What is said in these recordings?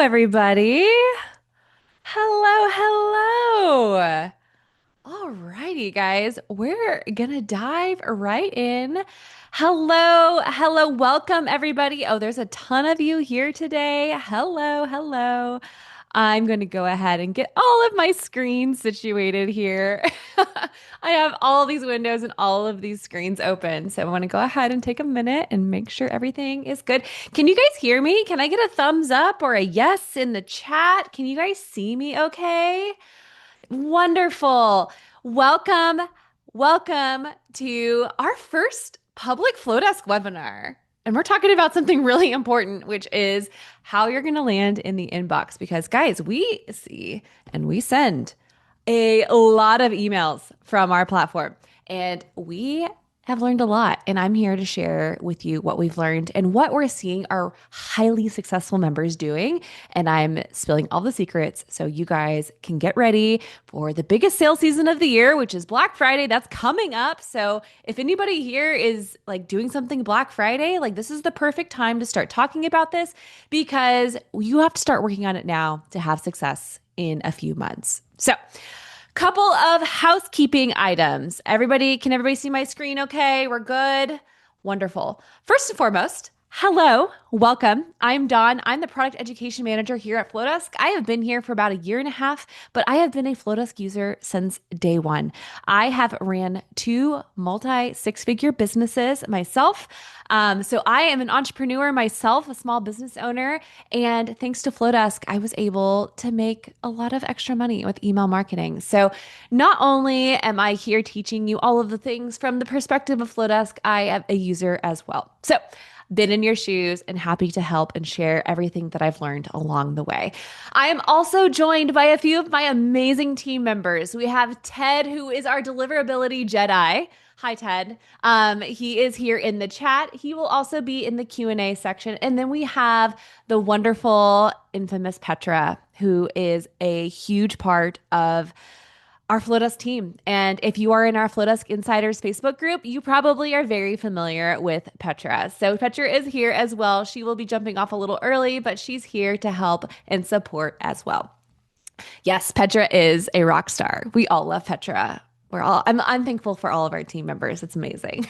everybody. Hello, hello. Alrighty, guys, we're gonna dive right in. Hello, hello, welcome everybody. Oh, there's a ton of you here today. Hello, hello. I'm going to go ahead and get all of my screens situated here. I have all these windows and all of these screens open. So I want to go ahead and take a minute and make sure everything is good. Can you guys hear me? Can I get a thumbs up or a yes in the chat? Can you guys see me okay? Wonderful. Welcome, welcome to our first public Flodesk webinar. And we're talking about something really important, which is how you're going to land in the inbox. Because, guys, we see and we send a lot of emails from our platform, and we have learned a lot. And I'm here to share with you what we've learned and what we're seeing our highly successful members doing. And I'm spilling all the secrets so you guys can get ready for the biggest sales season of the year, which is Black Friday. That's coming up. So if anybody here is like doing something Black Friday, like this is the perfect time to start talking about this because you have to start working on it now to have success in a few months. So, couple of housekeeping items. Can everybody see my screen okay? We're good. Wonderful. First and foremost, hello, welcome. I'm Dawn. I'm the product education manager here at Flodesk. I have been here for about a year and a half, but I have been a Flodesk user since day one. I have ran two multi six-figure businesses myself. So I am an entrepreneur myself, a small business owner, and thanks to Flodesk, I was able to make a lot of extra money with email marketing. So not only am I here teaching you all of the things from the perspective of Flodesk, I am a user as well. So been in your shoes and happy to help and share everything that I've learned along the way. I am also joined by a few of my amazing team members. We have Ted, who is our deliverability Jedi. Hi, Ted. He is here in the chat. He will also be in the Q&A section. And then we have the wonderful, infamous Petra, who is a huge part of our Flodesk team. And if you are in our Flodesk Insiders Facebook group, you probably are very familiar with Petra. So Petra is here as well. She will be jumping off a little early, but she's here to help and support as well. Yes, Petra is a rock star. We all love Petra. I'm thankful for all of our team members. It's amazing.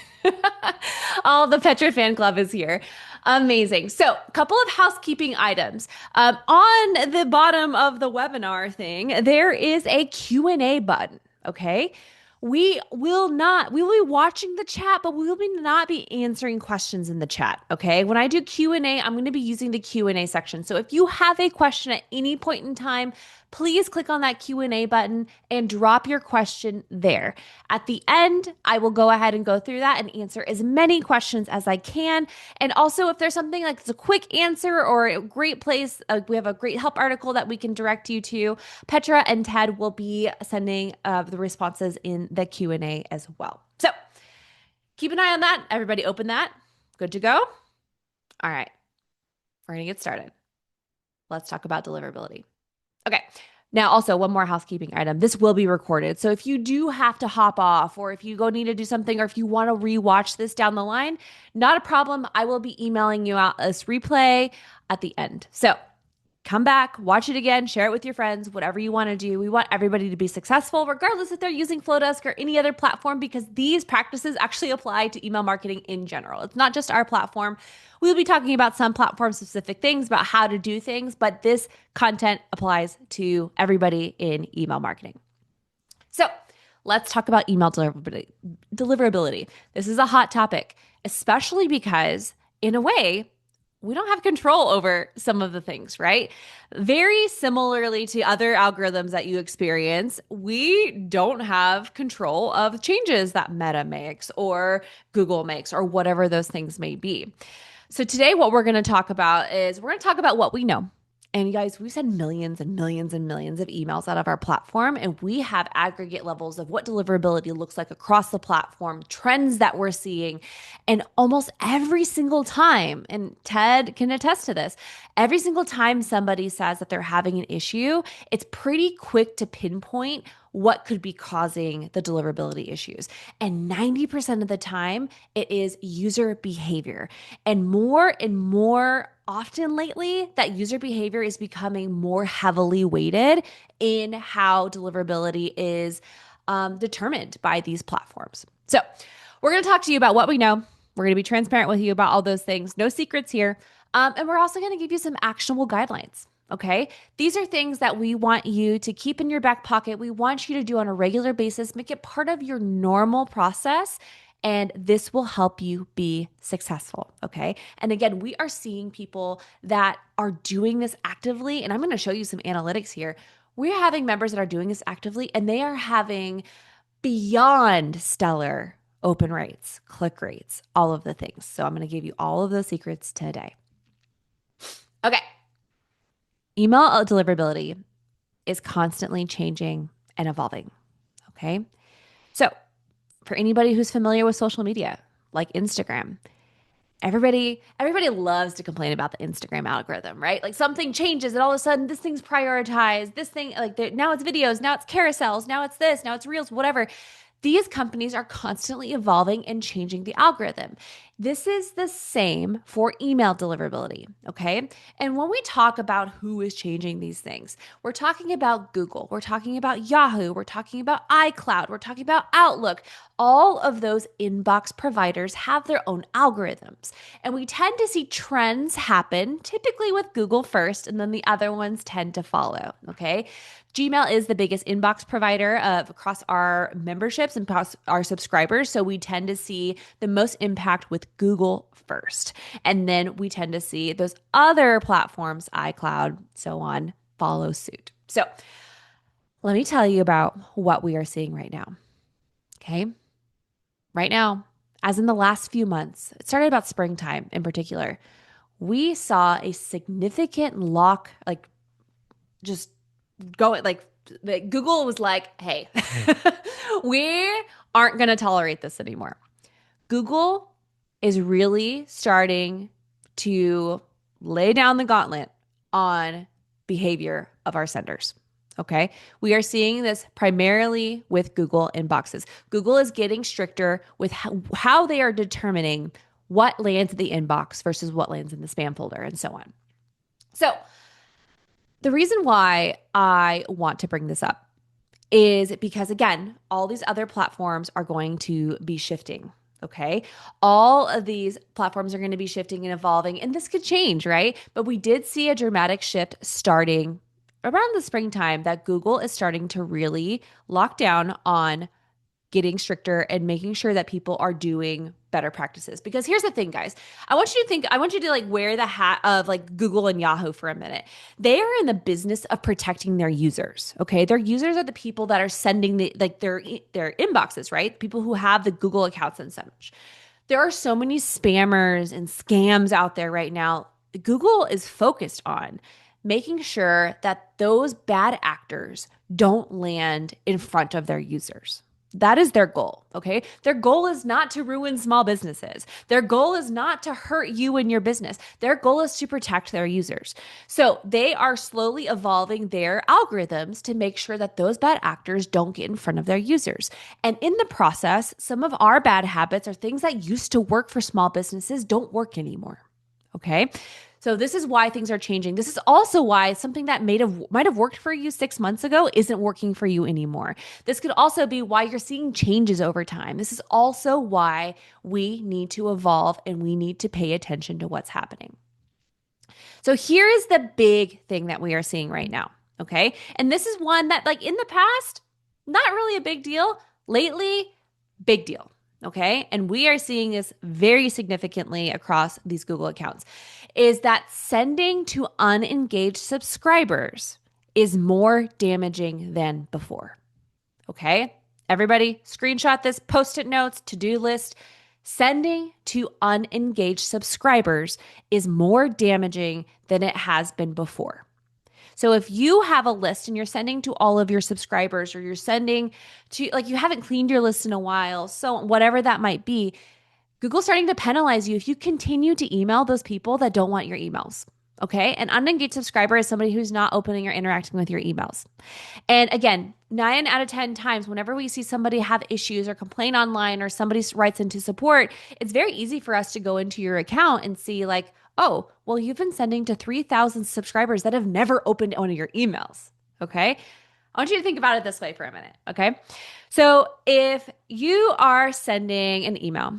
All the Petra fan club is here. Amazing. So, a couple of housekeeping items. On the bottom of the webinar thing, there is a Q&A button. Okay. We will be watching the chat, but we will not be answering questions in the chat. Okay. When I do Q&A, I'm going to be using the Q&A section. So if you have a question at any point in time, please click on that Q&A button and drop your question there. At the end, I will go ahead and go through that and answer as many questions as I can. And also, if there's something like it's a quick answer or a great place, we have a great help article that we can direct you to, Petra and Ted will be sending the responses in the Q&A as well. So keep an eye on that. Everybody open that. Good to go? All right. We're going to get started. Let's talk about deliverability. Okay. Now, also one more housekeeping item. This will be recorded. So if you do have to hop off or if you go need to do something or if you want to rewatch this down the line, not a problem. I will be emailing you out this replay at the end. So come back, watch it again, share it with your friends, whatever you want to do. We want everybody to be successful, regardless if they're using Flodesk or any other platform, because these practices actually apply to email marketing in general. It's not just our platform. We'll be talking about some platform specific things about how to do things, but this content applies to everybody in email marketing. So let's talk about email deliverability. This is a hot topic, especially because in a way, we don't have control over some of the things, right? Very similarly to other algorithms that you experience, we don't have control of changes that Meta makes or Google makes or whatever those things may be. So today what we're going to talk about is we're going to talk about what we know. And you guys, we send millions and millions and millions of emails out of our platform, and we have aggregate levels of what deliverability looks like across the platform, trends that we're seeing. And almost every single time, and Ted can attest to this, every single time somebody says that they're having an issue, it's pretty quick to pinpoint what could be causing the deliverability issues. And 90% of the time, it is user behavior. And more often lately that user behavior is becoming more heavily weighted in how deliverability is determined by these platforms. So, we're going to talk to you about what we know. We're going to be transparent with you about all those things. No secrets here. And we're also going to give you some actionable guidelines. Okay. These are things that we want you to keep in your back pocket. We want you to do on a regular basis, make it part of your normal process. And this will help you be successful. Okay. And again, we are seeing people that are doing this actively. And I'm going to show you some analytics here. We're having members that are doing this actively, and they are having beyond stellar open rates, click rates, all of the things. So I'm going to give you all of those secrets today. Okay. Email deliverability is constantly changing and evolving. Okay. So for anybody who's familiar with social media, like Instagram, everybody loves to complain about the Instagram algorithm, right? Like something changes and all of a sudden this thing's prioritized. This thing, like now it's videos, now it's carousels, now it's this, now it's reels, whatever. These companies are constantly evolving and changing the algorithm. This is the same for email deliverability, okay? And when we talk about who is changing these things, we're talking about Google, we're talking about Yahoo, we're talking about iCloud, we're talking about Outlook. All of those inbox providers have their own algorithms. And we tend to see trends happen, typically with Google first, and then the other ones tend to follow, okay? Gmail is the biggest inbox provider across our memberships and across our subscribers. So we tend to see the most impact with Google first. And then we tend to see those other platforms, iCloud, so on, follow suit. So let me tell you about what we are seeing right now. Okay. Right now, as in the last few months, it started about springtime in particular, we saw a significant lock, like just going like Google was like, hey, we aren't going to tolerate this anymore. Google is really starting to lay down the gauntlet on behavior of our senders. Okay. We are seeing this primarily with Google inboxes. Google is getting stricter with how they are determining what lands in the inbox versus what lands in the spam folder and so on. So, the reason why I want to bring this up is because, again, all these other platforms are going to be shifting, okay? All of these platforms are going to be shifting and evolving, and this could change, right? But we did see a dramatic shift starting around the springtime that Google is starting to really lock down on getting stricter and making sure that people are doing better practices. Because here's the thing, guys. I want you to like wear the hat of like Google and Yahoo for a minute. They are in the business of protecting their users. Okay. Their users are the people that are sending their inboxes, right? People who have the Google accounts and such. There are so many spammers and scams out there right now. Google is focused on making sure that those bad actors don't land in front of their users. That is their goal, okay? Their goal is not to ruin small businesses. Their goal is not to hurt you and your business. Their goal is to protect their users. So they are slowly evolving their algorithms to make sure that those bad actors don't get in front of their users. And in the process, some of our bad habits or things that used to work for small businesses don't work anymore, okay? So this is why things are changing. This is also why something that might have worked for you 6 months ago isn't working for you anymore. This could also be why you're seeing changes over time. This is also why we need to evolve and we need to pay attention to what's happening. So here is the big thing that we are seeing right now, okay? And this is one that like in the past, not really a big deal. Lately, big deal. Okay. And we are seeing this very significantly across these Google accounts, is that sending to unengaged subscribers is more damaging than before. Okay. Everybody screenshot this, post-it notes, to-do list. Sending to unengaged subscribers is more damaging than it has been before. So if you have a list and you're sending to all of your subscribers, or you're sending to, like, you haven't cleaned your list in a while, so whatever that might be, Google's starting to penalize you if you continue to email those people that don't want your emails. Okay. An unengaged subscriber is somebody who's not opening or interacting with your emails. And again, 9 out of 10 times, whenever we see somebody have issues or complain online, or somebody writes into support, it's very easy for us to go into your account and see like, Oh, well, you've been sending to 3,000 subscribers that have never opened one of your emails. Okay. I want you to think about it this way for a minute. Okay. So if you are sending an email,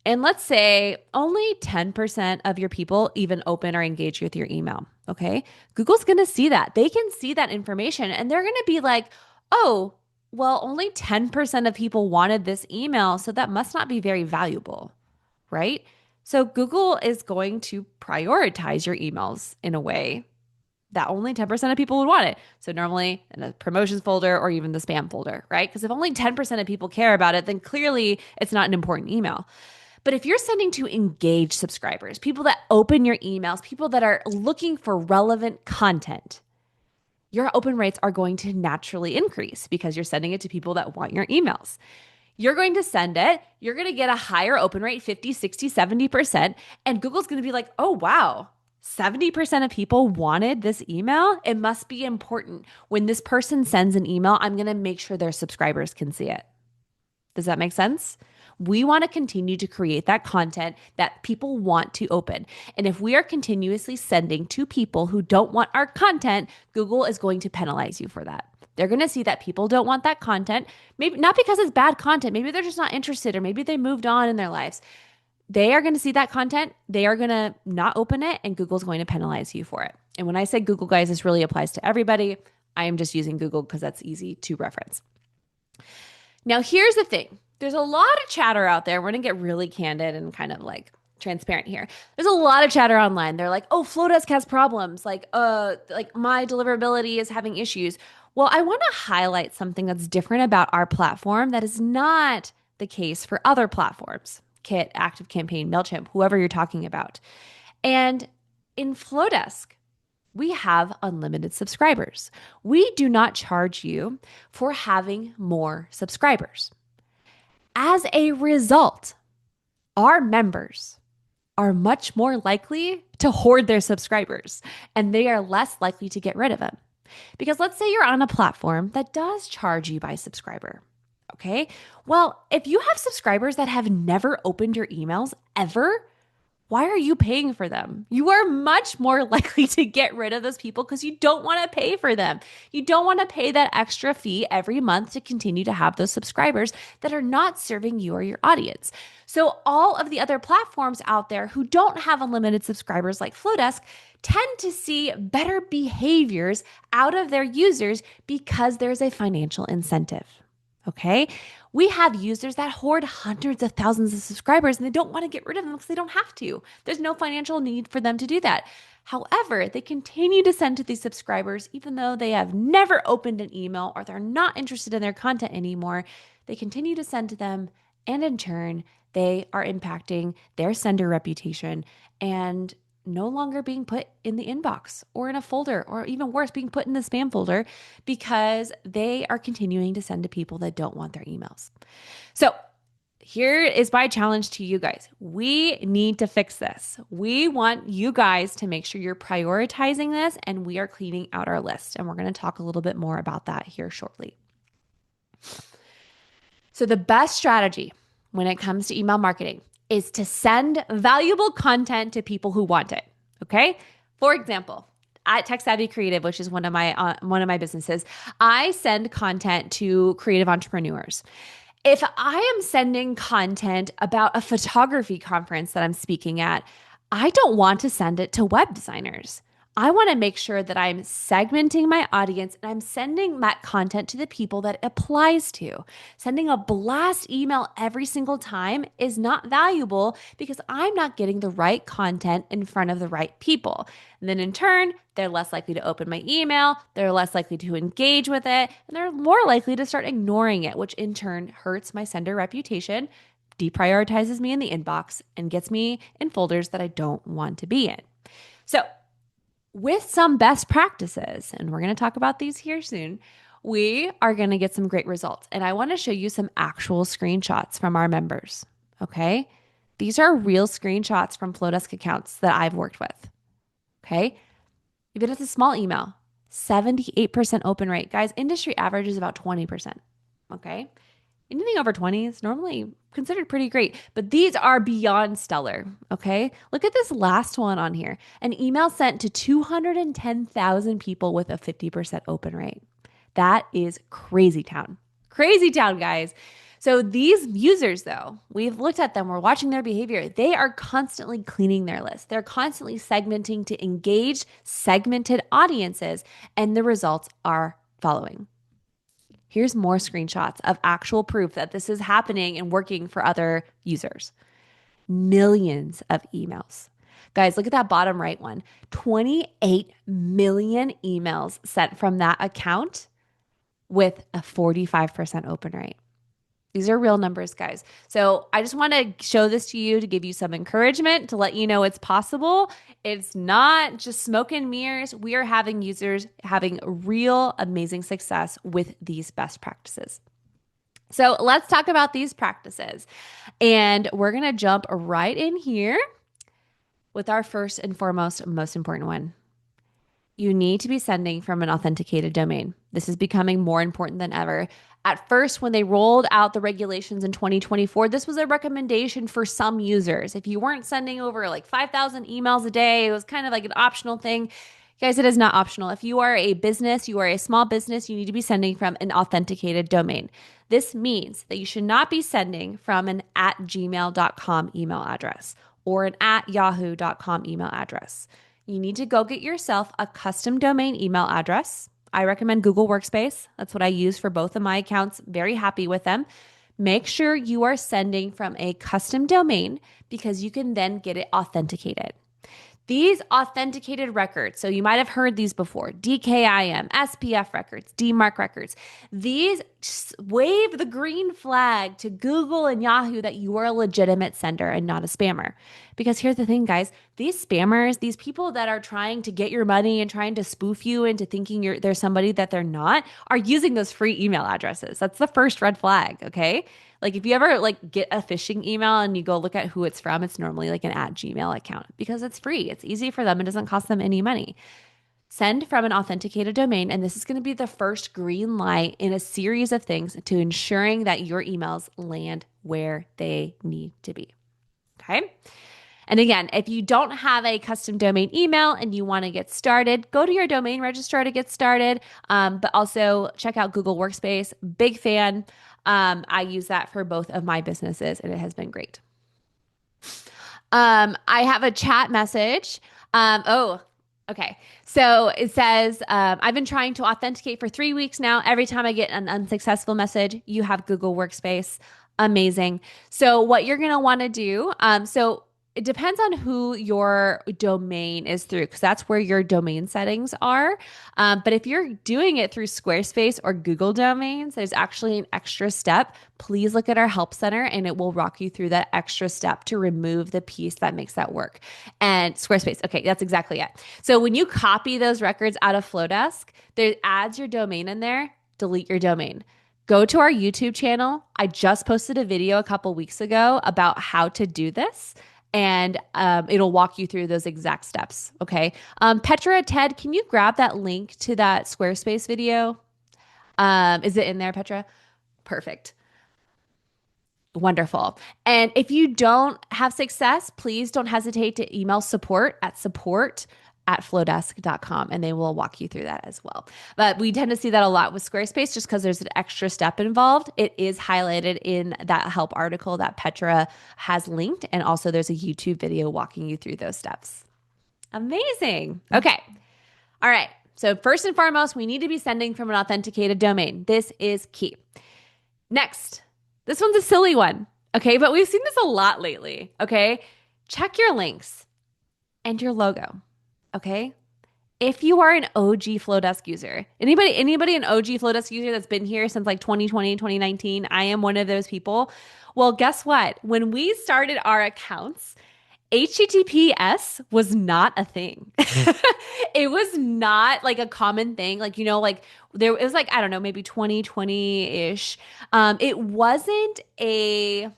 and let's say only 10% of your people even open or engage with your email, okay? Google's going to see that. They can see that information and they're going to be like, oh, well, only 10% of people wanted this email, so that must not be very valuable, right? So Google is going to prioritize your emails in a way that only 10% of people would want it. So normally in the promotions folder or even the spam folder, right? Because if only 10% of people care about it, then clearly it's not an important email. But if you're sending to engaged subscribers, people that open your emails, people that are looking for relevant content, your open rates are going to naturally increase because you're sending it to people that want your emails. You're going to send it, you're going to get a higher open rate, 50, 60, 70%, and Google's going to be like, oh, wow, 70% of people wanted this email. It must be important. When this person sends an email, I'm going to make sure their subscribers can see it. Does that make sense? We want to continue to create that content that people want to open. And if we are continuously sending to people who don't want our content, Google is going to penalize you for that. They're going to see that people don't want that content, maybe not because it's bad content, maybe they're just not interested or maybe they moved on in their lives. They are going to see that content, they are going to not open it, and Google's going to penalize you for it. And when I say Google, guys, this really applies to everybody. I am just using Google because that's easy to reference. Now, here's the thing. There's a lot of chatter out there. We're going to get really candid and kind of like transparent here. There's a lot of chatter online. They're like, oh, Flodesk has problems. Like my deliverability is having issues. Well, I want to highlight something that's different about our platform that is not the case for other platforms, Kit, ActiveCampaign, MailChimp, whoever you're talking about. And in Flodesk, we have unlimited subscribers. We do not charge you for having more subscribers. As a result, our members are much more likely to hoard their subscribers and they are less likely to get rid of them. Because let's say you're on a platform that does charge you by subscriber. Okay. Well, if you have subscribers that have never opened your emails ever, why are you paying for them? You are much more likely to get rid of those people because you don't want to pay for them. You don't want to pay that extra fee every month to continue to have those subscribers that are not serving you or your audience. So all of the other platforms out there who don't have unlimited subscribers like Flodesk tend to see better behaviors out of their users because there's a financial incentive. Okay. We have users that hoard hundreds of thousands of subscribers and they don't want to get rid of them because they don't have to. There's no financial need for them to do that. However, they continue to send to these subscribers even though they have never opened an email or they're not interested in their content anymore. They continue to send to them, and in turn, they are impacting their sender reputation and no longer being put in the inbox or in a folder, or even worse, being put in the spam folder because they are continuing to send to people that don't want their emails. So here is my challenge to you guys. We need to fix this. We want you guys to make sure you're prioritizing this, and we are cleaning out our list. And we're going to talk a little bit more about that here shortly. So the best strategy when it comes to email marketing is to send valuable content to people who want it. Okay. For example, at Tech Savvy Creative, which is one of my businesses, I send content to creative entrepreneurs. If I am sending content about a photography conference that I'm speaking at, I don't want to send it to web designers. I want to make sure that I'm segmenting my audience and I'm sending that content to the people that it applies to. Sending a blast email every single time is not valuable because I'm not getting the right content in front of the right people. And then in turn, they're less likely to open my email, they're less likely to engage with it, and they're more likely to start ignoring it, which in turn hurts my sender reputation, deprioritizes me in the inbox, and gets me in folders that I don't want to be in. So, with some best practices, and we're going to talk about these here soon, we are going to get some great results. And I want to show you some actual screenshots from our members. Okay. These are real screenshots from Flodesk accounts that I've worked with. Okay. Even if it's a small email, 78% open rate. Guys, industry average is about 20%. Okay. Anything over 20 is normally considered pretty great, but these are beyond stellar. Okay. Look at this last one on here, an email sent to 210,000 people with a 50% open rate. That is crazy town. Crazy town, guys. So these users, though, we've looked at them, we're watching their behavior. They are constantly cleaning their list. They're constantly segmenting to engage segmented audiences, and the results are following. Here's more screenshots of actual proof that this is happening and working for other users. Millions of emails. Guys, look at that bottom right one. 28 million emails sent from that account with a 45% open rate. These are real numbers, guys. So I just want to show this to you to give you some encouragement, to let you know it's possible. It's not just smoke and mirrors. We are having users having real amazing success with these best practices. So let's talk about these practices. And we're going to jump right in here with our first and foremost, most important one. You need to be sending from an authenticated domain. This is becoming more important than ever. At first, when they rolled out the regulations in 2024, this was a recommendation for some users. If you weren't sending over like 5,000 emails a day, it was kind of like an optional thing. Guys, it is not optional. If you are a business, you are a small business, you need to be sending from an authenticated domain. This means that you should not be sending from an @gmail.com email address or an @yahoo.com email address. You need to go get yourself a custom domain email address. I recommend Google Workspace. That's what I use for both of my accounts. Very happy with them. Make sure you are sending from a custom domain because you can then get it authenticated. These authenticated records, so you might have heard these before, DKIM, SPF records, DMARC records. These wave the green flag to Google and Yahoo that you are a legitimate sender and not a spammer. Because here's the thing, guys, these spammers, these people that are trying to get your money and trying to spoof you into thinking they're somebody that they're not, are using those free email addresses. That's the first red flag, okay? Like if you ever like get a phishing email and you go look at who it's from, it's normally like an @Gmail account because it's free. It's easy for them. It doesn't cost them any money. Send from an authenticated domain, and this is going to be the first green light in a series of things to ensuring that your emails land where they need to be. Okay? And again, if you don't have a custom domain email and you want to get started, go to your domain registrar to get started, but also check out Google Workspace. Big fan. I use that for both of my businesses, and it has been great. I have a chat message. Okay. So it says, I've been trying to authenticate for 3 weeks now. Every time I get an unsuccessful message, you have Google Workspace. Amazing. So what you're going to want to do, so it depends on who your domain is through, because that's where your domain settings are. But if you're doing it through Squarespace or Google Domains, there's actually an extra step. Please look at our help center and it will walk you through that extra step to remove the piece that makes that work. And Squarespace, okay, that's exactly it. So when you copy those records out of Flodesk, there adds your domain in there, delete your domain. Go to our YouTube channel. I just posted a video a couple weeks ago about how to do this. And it'll walk you through those exact steps, okay? Petra, Ted, can you grab that link to that Squarespace video? Is it in there, Petra? Perfect. Wonderful. And if you don't have success, please don't hesitate to email support@flodesk.com and they will walk you through that as well. But we tend to see that a lot with Squarespace just because there's an extra step involved. It is highlighted in that help article that Petra has linked. And also there's a YouTube video walking you through those steps. Amazing. Okay. All right. So first and foremost, we need to be sending from an authenticated domain. This is key. Next, this one's a silly one. Okay. But we've seen this a lot lately. Okay. Check your links and your logo. Okay. If you are an OG Flodesk user, anybody an OG Flodesk user that's been here since like 2020, 2019, I am one of those people. Well, guess what? When we started our accounts, HTTPS was not a thing. It was not like a common thing. Like, you know, like it was like, I don't know, maybe 2020-ish. It wasn't a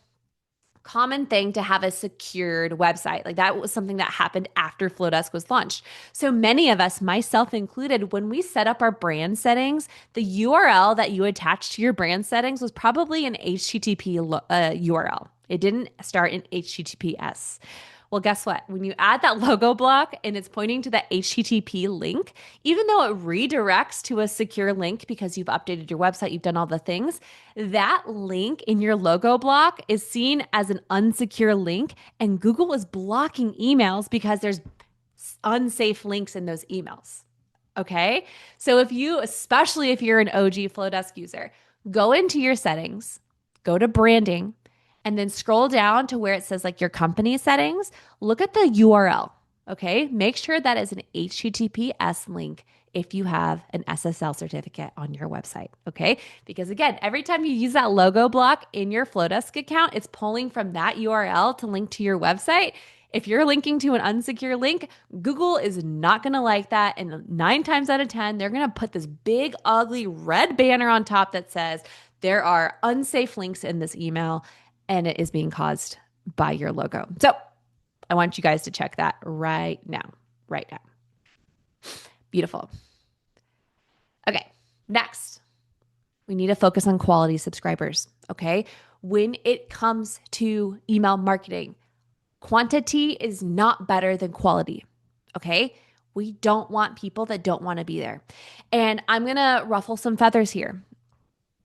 common thing to have a secured website. Like that was something that happened after Flodesk was launched. So many of us, myself included, when we set up our brand settings, the URL that you attached to your brand settings was probably an HTTP URL. It didn't start in HTTPS. Well, guess what? When you add that logo block and it's pointing to that HTTP link, even though it redirects to a secure link because you've updated your website, you've done all the things, that link in your logo block is seen as an unsecure link, and Google is blocking emails because there's unsafe links in those emails. Okay. So if you, especially if you're an OG Flodesk user, go into your settings, go to branding, and then scroll down to where it says like your company settings. Look at the URL. Okay. Make sure that is an HTTPS link if you have an SSL certificate on your website. Okay. Because again, every time you use that logo block in your Flodesk account, it's pulling from that URL to link to your website. If you're linking to an unsecure link, Google is not going to like that. And 9 times out of 10, they're going to put this big, ugly red banner on top that says there are unsafe links in this email and it is being caused by your logo. So I want you guys to check that right now. Right now. Beautiful. Okay, next, we need to focus on quality subscribers. Okay, when it comes to email marketing, quantity is not better than quality. Okay, we don't want people that don't want to be there. And I'm going to ruffle some feathers here.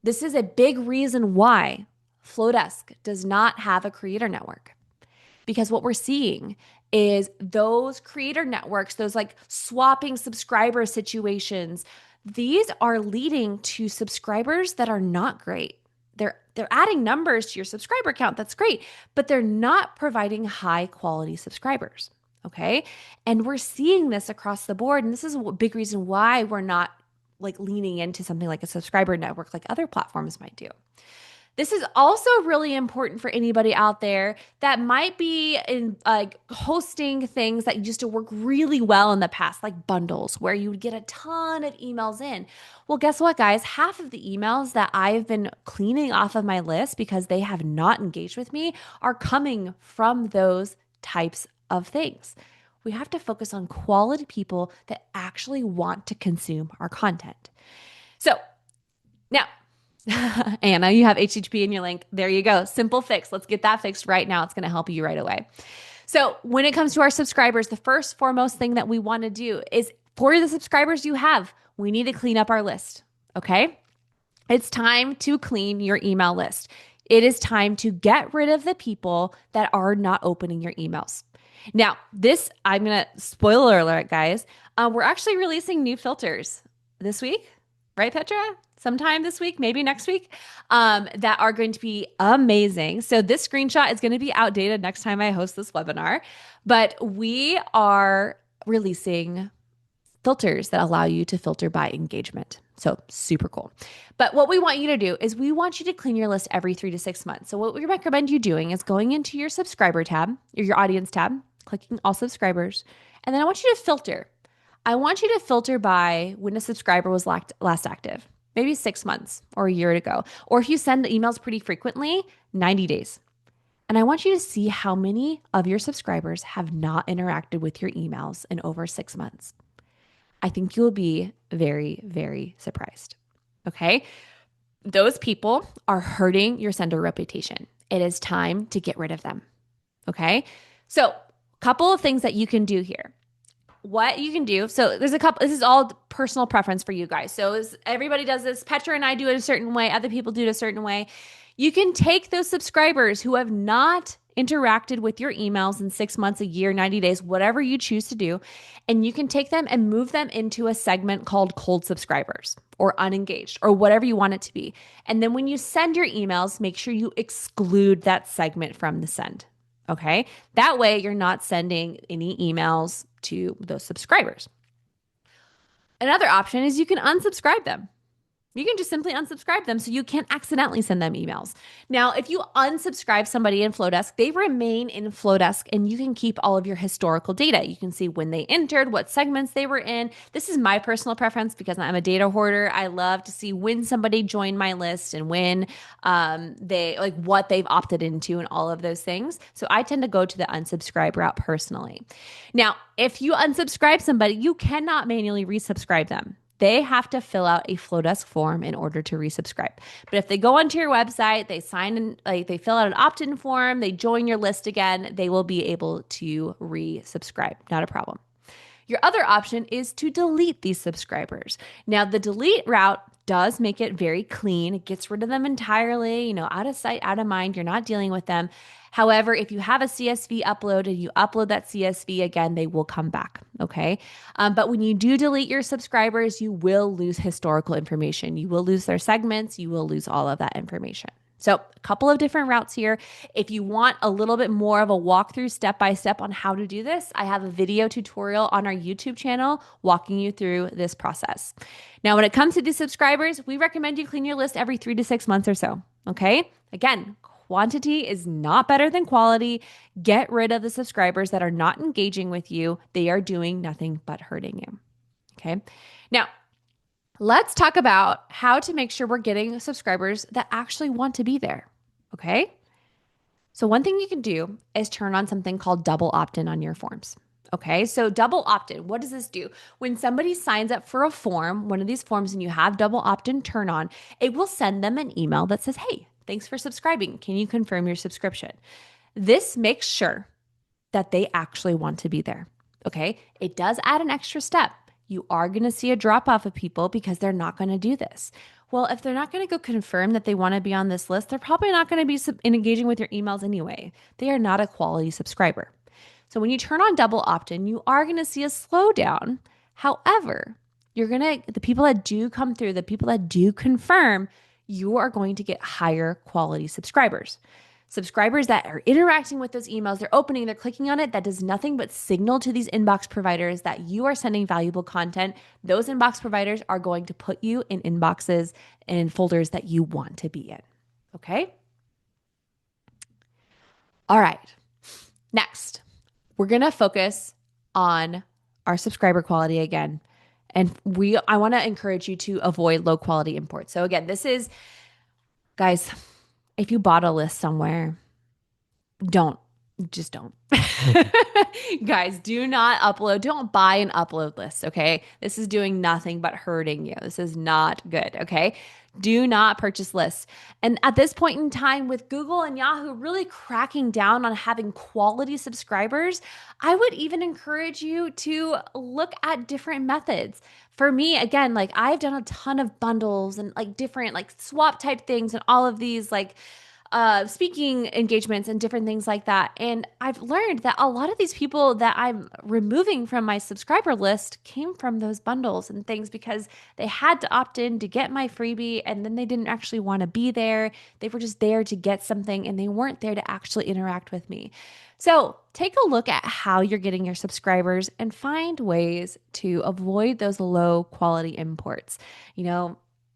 This is a big reason why Flodesk does not have a creator network. Because what we're seeing is those creator networks, those like swapping subscriber situations, these are leading to subscribers that are not great. They're adding numbers to your subscriber count. That's great, but they're not providing high quality subscribers. Okay. And we're seeing this across the board. And this is a big reason why we're not like leaning into something like a subscriber network like other platforms might do. This is also really important for anybody out there that might be in like hosting things that used to work really well in the past, like bundles where you would get a ton of emails in. Well, guess what, guys? Half of the emails that I've been cleaning off of my list because they have not engaged with me are coming from those types of things. We have to focus on quality people that actually want to consume our content. So now, Anna, you have HTTP in your link. There you go. Simple fix. Let's get that fixed right now. It's going to help you right away. So when it comes to our subscribers, the first foremost thing that we want to do is for the subscribers you have, we need to clean up our list. Okay. It's time to clean your email list. It is time to get rid of the people that are not opening your emails. Now, I'm going to spoiler alert, guys. We're actually releasing new filters this week, right, Petra? Sometime this week, maybe next week, that are going to be amazing. So this screenshot is going to be outdated next time I host this webinar, but we are releasing filters that allow you to filter by engagement. So super cool. But what we want you to do is we want you to clean your list every 3 to 6 months. So what we recommend you doing is going into your subscriber tab or your audience tab, clicking all subscribers, and then I want you to filter. I want you to filter by when a subscriber was last active. Maybe 6 months or a year ago. Or if you send the emails pretty frequently, 90 days. And I want you to see how many of your subscribers have not interacted with your emails in over 6 months. I think you'll be very, very surprised. Okay. Those people are hurting your sender reputation. It is time to get rid of them. Okay. So a couple of things that you can do here. What you can do, so there's a couple, this is all personal preference for you guys. So everybody does this. Petra and I do it a certain way. Other people do it a certain way. You can take those subscribers who have not interacted with your emails in 6 months, a year, 90 days, whatever you choose to do, and you can take them and move them into a segment called cold subscribers or unengaged or whatever you want it to be. And then when you send your emails, make sure you exclude that segment from the send. Okay. That way you're not sending any emails to those subscribers. Another option is you can unsubscribe them. You can just simply unsubscribe them so you can't accidentally send them emails. Now, if you unsubscribe somebody in Flodesk, they remain in Flodesk and you can keep all of your historical data. You can see when they entered, what segments they were in. This is my personal preference because I'm a data hoarder. I love to see when somebody joined my list and when they like what they've opted into and all of those things. So I tend to go to the unsubscribe route personally. Now, if you unsubscribe somebody, you cannot manually resubscribe them. They have to fill out a Flodesk form in order to resubscribe. But if they go onto your website, they sign in, like they fill out an opt-in form, they join your list again, they will be able to resubscribe. Not a problem. Your other option is to delete these subscribers. Now, the delete route does make it very clean. It gets rid of them entirely, out of sight, out of mind. You're not dealing with them. However, if you have a CSV upload and you upload that CSV again, they will come back. Okay. But when you do delete your subscribers, you will lose historical information. You will lose their segments. You will lose all of that information. So a couple of different routes here. If you want a little bit more of a walkthrough step-by-step on how to do this, I have a video tutorial on our YouTube channel walking you through this process. Now, when it comes to these subscribers, we recommend you clean your list every 3 to 6 months or so, okay? Again, quantity is not better than quality. Get rid of the subscribers that are not engaging with you. They are doing nothing but hurting you, okay? Now, let's talk about how to make sure we're getting subscribers that actually want to be there. Okay. So, one thing you can do is turn on something called double opt in on your forms. Okay. So, double opt in, what does this do? When somebody signs up for a form, one of these forms, and you have double opt in turn on, it will send them an email that says, "Hey, thanks for subscribing. Can you confirm your subscription?" This makes sure that they actually want to be there. Okay. It does add an extra step. You are going to see a drop off of people because they're not going to do this. Well, if they're not going to go confirm that they want to be on this list, they're probably not going to be engaging with your emails anyway. They are not a quality subscriber. So when you turn on double opt-in, you are going to see a slowdown. However, the people that do come through, the people that do confirm, you are going to get higher quality subscribers. Subscribers that are interacting with those emails, they're opening, they're clicking on it, that does nothing but signal to these inbox providers that you are sending valuable content. Those inbox providers are going to put you in inboxes and in folders that you want to be in. Okay? All right. Next, we're going to focus on our subscriber quality again. And I want to encourage you to avoid low quality imports. So again, guys, if you bought a list somewhere, just don't. Guys, don't buy an upload list, okay? This is doing nothing but hurting you. This is not good, okay? Do not purchase lists. And at this point in time, with Google and Yahoo really cracking down on having quality subscribers, I would even encourage you to look at different methods. For me, again, like I've done a ton of bundles and like different like swap type things and all of these like speaking engagements and different things like that. And I've learned that a lot of these people that I'm removing from my subscriber list came from those bundles and things because they had to opt in to get my freebie and then they didn't actually want to be there. They were just there to get something and they weren't there to actually interact with me. So take a look at how you're getting your subscribers and find ways to avoid those low quality imports.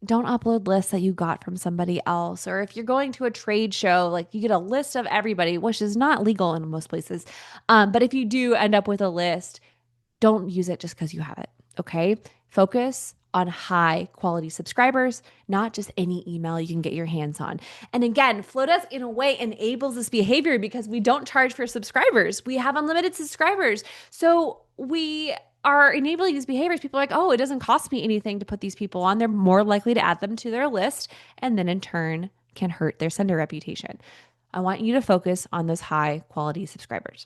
Don't upload lists that you got from somebody else. Or if you're going to a trade show, like you get a list of everybody, which is not legal in most places. But if you do end up with a list, don't use it just because you have it. Okay. Focus on high quality subscribers, not just any email you can get your hands on. And again, Flodesk in a way enables this behavior because we don't charge for subscribers. We have unlimited subscribers. So we are enabling these behaviors. People are like, oh, it doesn't cost me anything to put these people on. They're more likely to add them to their list and then in turn can hurt their sender reputation. I want you to focus on those high quality subscribers.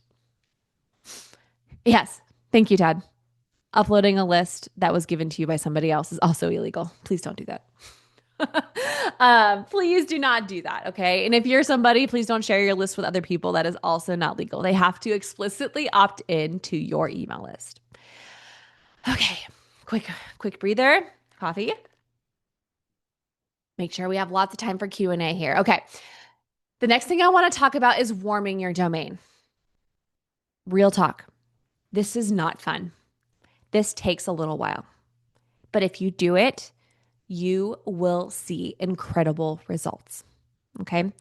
Yes. Thank you, Todd. Uploading a list that was given to you by somebody else is also illegal. Please don't do that. Please do not do that. Okay. And if you're somebody, please don't share your list with other people. That is also not legal. They have to explicitly opt in to your email list. Okay. Quick breather. Coffee. Make sure we have lots of time for Q&A here. Okay. The next thing I want to talk about is warming your domain. Real talk. This is not fun. This takes a little while. But if you do it, you will see incredible results. Okay.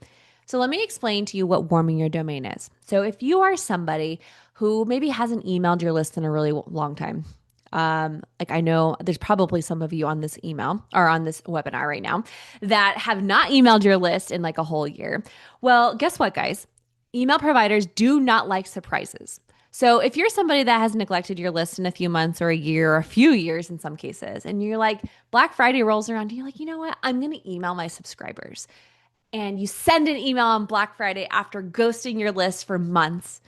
So let me explain to you what warming your domain is. So if you are somebody who maybe hasn't emailed your list in a really long time, like I know there's probably some of you on this email or on this webinar right now that have not emailed your list in like a whole year. Well, guess what, guys? Email providers do not like surprises. So if you're somebody that has neglected your list in a few months or a year or a few years in some cases, and you're like, Black Friday rolls around, and you're like, you know what? I'm going to email my subscribers. And you send an email on Black Friday after ghosting your list for months.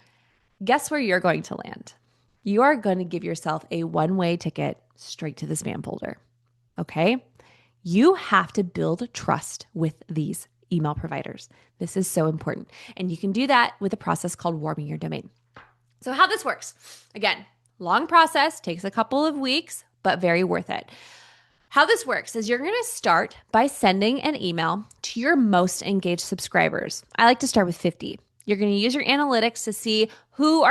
Guess where you're going to land? You are going to give yourself a one-way ticket straight to the spam folder. Okay? You have to build trust with these email providers. This is so important. And you can do that with a process called warming your domain. So how this works, again, long process, takes a couple of weeks, but very worth it. How this works is you're going to start by sending an email to your most engaged subscribers. I like to start with 50. You're going to use your analytics to see who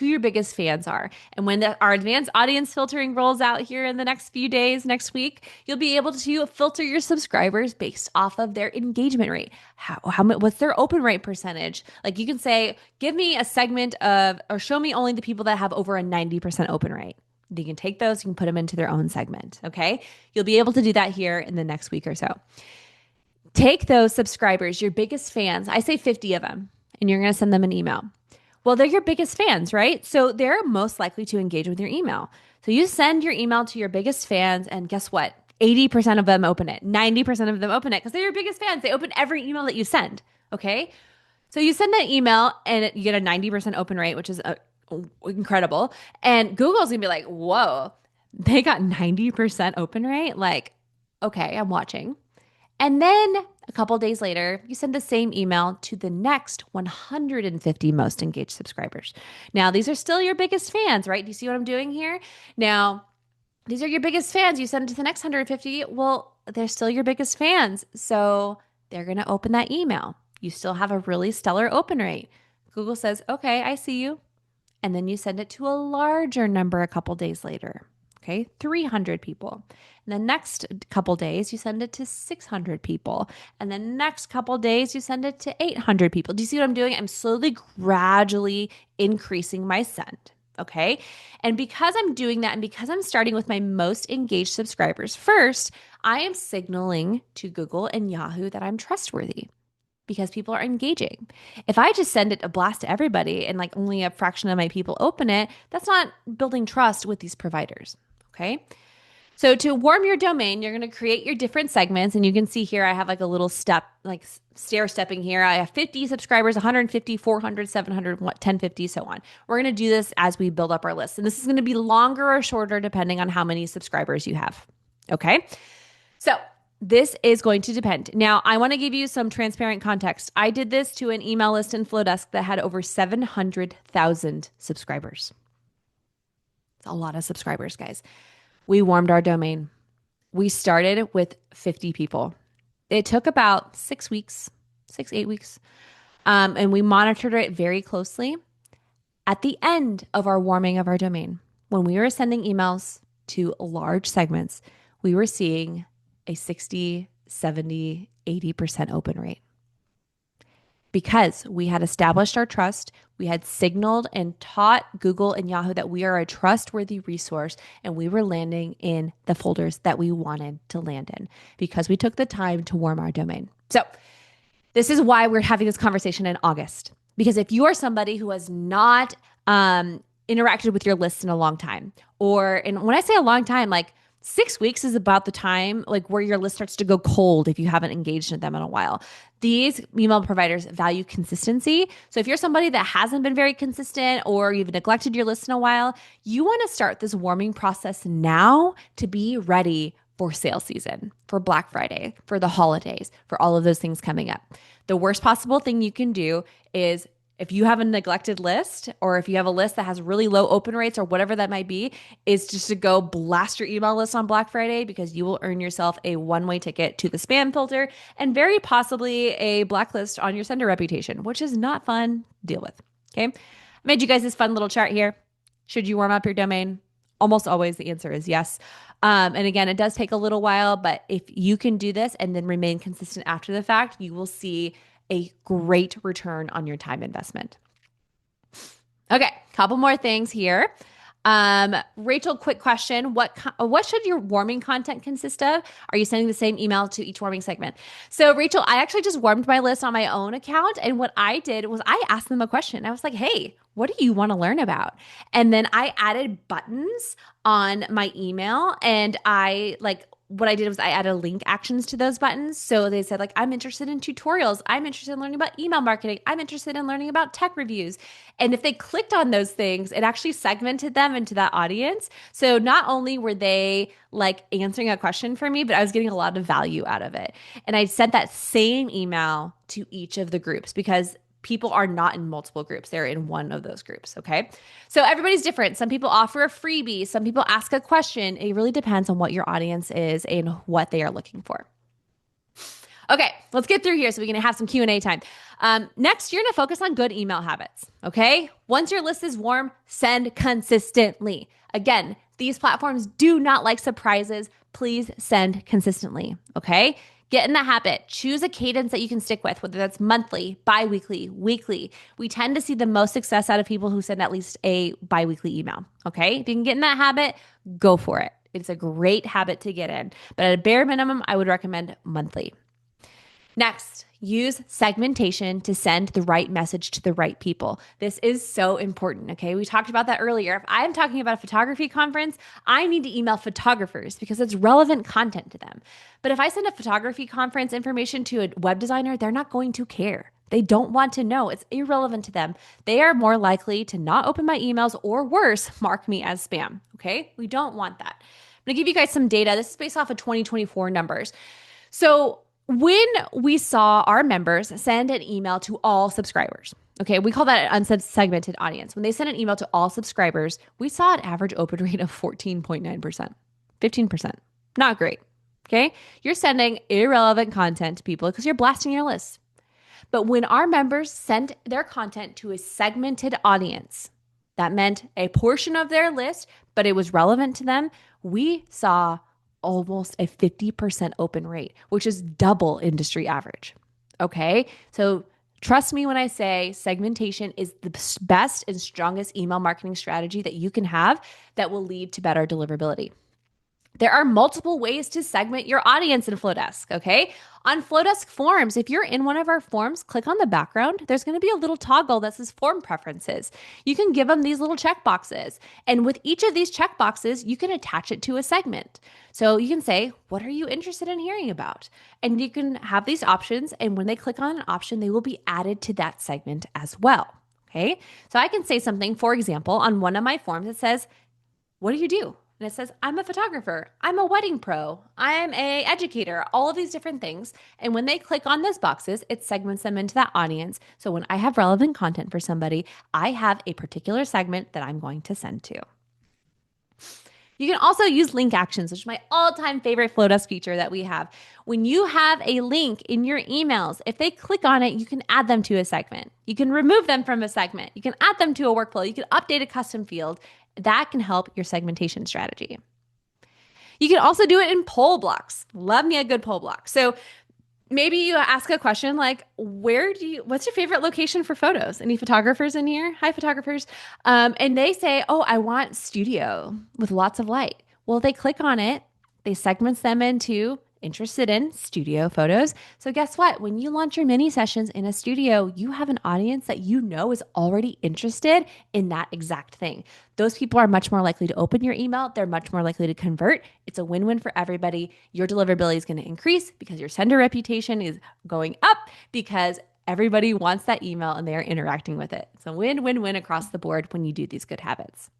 your biggest fans are. And when our advanced audience filtering rolls out here in the next few days, next week, you'll be able to filter your subscribers based off of their engagement rate. What's their open rate percentage? Like you can say, give me a segment of, or show me only the people that have over a 90% open rate. You can take those, you can put them into their own segment, okay? You'll be able to do that here in the next week or so. Take those subscribers, your biggest fans, I say 50 of them, and you're going to send them an email. Well, they're your biggest fans, right? So they're most likely to engage with your email. So you send your email to your biggest fans, and guess what? 80% of them open it. 90% of them open it because they're your biggest fans. They open every email that you send, okay? So you send that email, and you get a 90% open rate, which is incredible. And Google's gonna be like, whoa, they got 90% open rate. Like, okay, I'm watching. And then a couple days later, you send the same email to the next 150 most engaged subscribers. Now, these are still your biggest fans, right? Do you see what I'm doing here? Now, these are your biggest fans. You send it to the next 150. Well, they're still your biggest fans. So they're going to open that email. You still have a really stellar open rate. Google says, okay, I see you. And then you send it to a larger number a couple days later, okay? 300 people. And the next couple days, you send it to 600 people. And the next couple days, you send it to 800 people. Do you see what I'm doing? I'm slowly, gradually increasing my send, okay? And because I'm doing that and because I'm starting with my most engaged subscribers first, I am signaling to Google and Yahoo that I'm trustworthy, because people are engaging. If I just send it a blast to everybody and like only a fraction of my people open it, that's not building trust with these providers, okay? So to warm your domain, you're going to create your different segments. And you can see here, I have like a little step, like stair stepping here. I have 50 subscribers, 150, 400, 700, 1050, so on. We're going to do this as we build up our list. And this is going to be longer or shorter depending on how many subscribers you have, okay? So this is going to depend. Now, I want to give you some transparent context. I did this to an email list in Flodesk that had over 700,000 subscribers. It's a lot of subscribers, guys. We warmed our domain. We started with 50 people. It took about 6 weeks, 8 weeks. And we monitored it very closely. At the end of our warming of our domain, when we were sending emails to large segments, we were seeing a 60, 70, 80% open rate. Because we had established our trust, we had signaled and taught Google and Yahoo that we are a trustworthy resource, and we were landing in the folders that we wanted to land in because we took the time to warm our domain. So this is why we're having this conversation in August. Because if you are somebody who has not interacted with your list in a long time, and when I say a long time, like 6 weeks is about the time like where your list starts to go cold if you haven't engaged in them in a while. These email providers value consistency. So if you're somebody that hasn't been very consistent or you've neglected your list in a while, you want to start this warming process now to be ready for sales season, for Black Friday, for the holidays, for all of those things coming up. The worst possible thing you can do is, if you have a neglected list, or if you have a list that has really low open rates or whatever that might be, is just to go blast your email list on Black Friday, because you will earn yourself a one-way ticket to the spam filter and very possibly a blacklist on your sender reputation, which is not fun to deal with. Okay. I made you guys this fun little chart here. Should you warm up your domain? Almost always the answer is yes. And again, it does take a little while, but if you can do this and then remain consistent after the fact, you will see a great return on your time investment. Okay, couple more things here. Rachel, quick question. What should your warming content consist of? Are you sending the same email to each warming segment? So, Rachel, I actually just warmed my list on my own account. And what I did was I asked them a question. I was like, hey, what do you want to learn about? And then I added buttons on my email, and what I did was I added link actions to those buttons. So they said, like, I'm interested in tutorials. I'm interested in learning about email marketing. I'm interested in learning about tech reviews. And if they clicked on those things, it actually segmented them into that audience. So not only were they like answering a question for me, but I was getting a lot of value out of it. And I sent that same email to each of the groups because people are not in multiple groups. They're in one of those groups. Okay. So everybody's different. Some people offer a freebie. Some people ask a question. It really depends on what your audience is and what they are looking for. Okay, let's get through here so we can have some Q&A time. Next, you're going to focus on good email habits. Okay. Once your list is warm, send consistently. Again, these platforms do not like surprises. Please send consistently. Okay. Get in the habit. Choose a cadence that you can stick with, whether that's monthly, bi-weekly, weekly. We tend to see the most success out of people who send at least a bi-weekly email. Okay. If you can get in that habit, go for it. It's a great habit to get in. But at a bare minimum, I would recommend monthly. Next, use segmentation to send the right message to the right people. This is so important, okay? We talked about that earlier. If I'm talking about a photography conference, I need to email photographers because it's relevant content to them. But if I send a photography conference information to a web designer, they're not going to care. They don't want to know. It's irrelevant to them. They are more likely to not open my emails or worse, mark me as spam, okay? We don't want that. I'm gonna give you guys some data. This is based off of 2024 numbers. So when we saw our members send an email to all subscribers, okay, we call that an unsegmented audience. When they send an email to all subscribers, we saw an average open rate of 14.9%, 15%. Not great, okay? You're sending irrelevant content to people because you're blasting your list. But when our members sent their content to a segmented audience, that meant a portion of their list, but it was relevant to them, we saw almost a 50% open rate, which is double industry average. Okay. So trust me when I say segmentation is the best and strongest email marketing strategy that you can have that will lead to better deliverability. There are multiple ways to segment your audience in Flodesk, okay? On Flodesk forms, if you're in one of our forms, click on the background. There's going to be a little toggle that says form preferences. You can give them these little checkboxes. And with each of these checkboxes, you can attach it to a segment. So you can say, what are you interested in hearing about? And you can have these options. And when they click on an option, they will be added to that segment as well, okay? So I can say something, for example, on one of my forms, it says, what do you do? And it says, I'm a photographer, I'm a wedding pro, I'm a educator, all of these different things. And when they click on those boxes, it segments them into that audience. So when I have relevant content for somebody, I have a particular segment that I'm going to send to. You can also use link actions, which is my all-time favorite Flodesk feature that we have. When you have a link in your emails, if they click on it, you can add them to a segment. You can remove them from a segment. You can add them to a workflow. You can update a custom field. That can help your segmentation strategy. You can also do it in poll blocks. Love me a good poll block. So maybe you ask a question like, what's your favorite location for photos? Any photographers in here? Hi, photographers. And they say, oh, I want studio with lots of light. Well, they click on it. They segments them into interested in studio photos. So guess what? When you launch your mini sessions in a studio, you have an audience that you know is already interested in that exact thing. Those people are much more likely to open your email. They're much more likely to convert. It's a win-win for everybody. Your deliverability is going to increase because your sender reputation is going up because everybody wants that email and they're interacting with it. It's a win-win-win across the board when you do these good habits.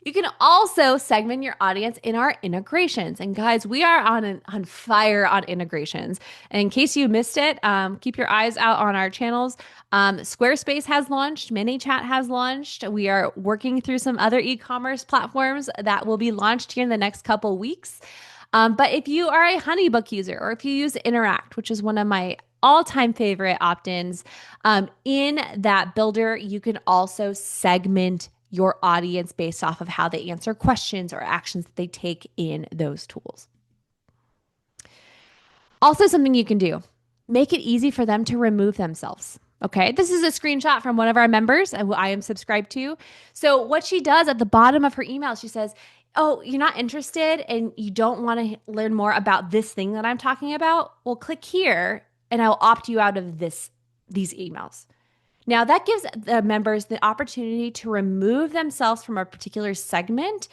You can also segment your audience in our integrations. And guys, we are on fire on integrations. And in case you missed it, keep your eyes out on our channels. Squarespace has launched, ManyChat has launched. We are working through some other e-commerce platforms that will be launched here in the next couple weeks. But if you are a HoneyBook user or if you use Interact, which is one of my all-time favorite opt-ins, in that builder, you can also segment your audience based off of how they answer questions or actions that they take in those tools. Also, something you can do, make it easy for them to remove themselves. Okay, this is a screenshot from one of our members who I am subscribed to. So, what she does at the bottom of her email, she says, "Oh, you're not interested and you don't want to learn more about this thing that I'm talking about? Well, click here and I'll opt you out of these emails." Now, that gives the members the opportunity to remove themselves from a particular segment,